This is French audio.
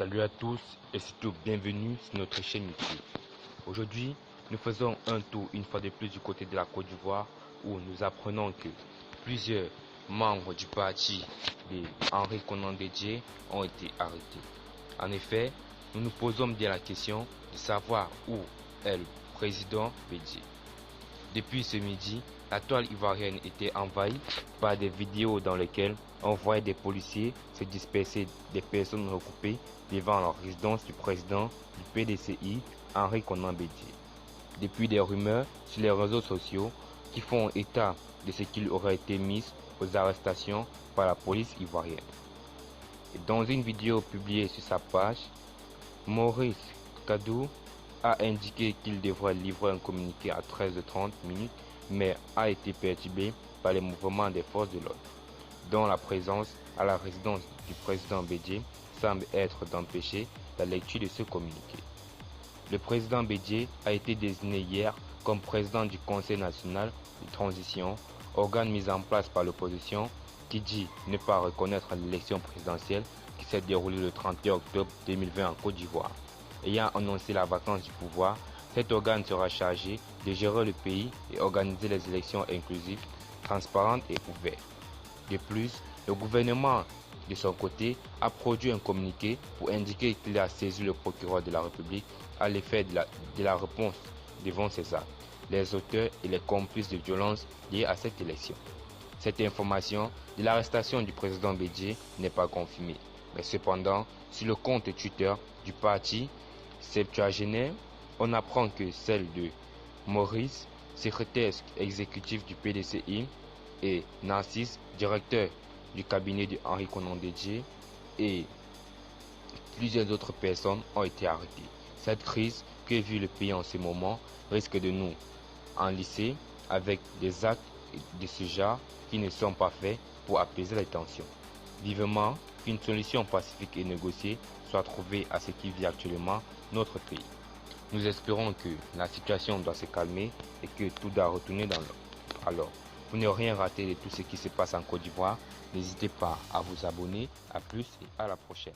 Salut à tous et surtout bienvenue sur notre chaîne YouTube. Aujourd'hui, nous faisons un tour une fois de plus du côté de la Côte d'Ivoire où nous apprenons que plusieurs membres du parti de Henri Konan Bédié ont été arrêtés. En effet, nous nous posons bien la question de savoir où est le président Bédié. Depuis ce midi, la toile ivoirienne était envahie par des vidéos dans lesquelles on voyait des policiers se disperser des personnes regroupées devant la résidence du président du PDCI, Henri Konan Bédié. Depuis des rumeurs sur les réseaux sociaux qui font état de ce qu'il aurait été mis aux arrestations par la police ivoirienne. Et dans une vidéo publiée sur sa page, Maurice Kadou a indiqué qu'il devrait livrer un communiqué à 13h30 mais a été perturbé par les mouvements des forces de l'ordre, dont la présence à la résidence du président Bédié semble être d'empêcher la lecture de ce communiqué. Le président Bédié a été désigné hier comme président du Conseil national de transition, organe mis en place par l'opposition qui dit ne pas reconnaître l'élection présidentielle qui s'est déroulée le 31 octobre 2020 en Côte d'Ivoire. Ayant annoncé la vacance du pouvoir, cet organe sera chargé de gérer le pays et organiser les élections inclusives, transparentes et ouvertes. De plus, le gouvernement, de son côté, a produit un communiqué pour indiquer qu'il a saisi le procureur de la République à l'effet de la réponse devant ces actes, les auteurs et les complices de violences liées à cette élection. Cette information de l'arrestation du président Bédié n'est pas confirmée, mais cependant, sur le compte Twitter du parti septuagénaire, on apprend que celle de Maurice, secrétaire exécutif du PDCI, et Narcisse, directeur du cabinet de Henri Konan Bédié, et plusieurs autres personnes ont été arrêtées. Cette crise que vit le pays en ce moment risque de nous enliser avec des actes de ce genre qui ne sont pas faits pour apaiser les tensions. Vivement qu'une solution pacifique et négociée soit trouvée à ce qui vit actuellement notre pays. Nous espérons que la situation doit se calmer et que tout doit retourner dans l'ordre. Alors, pour ne rien rater de tout ce qui se passe en Côte d'Ivoire, n'hésitez pas à vous abonner. À plus et à la prochaine.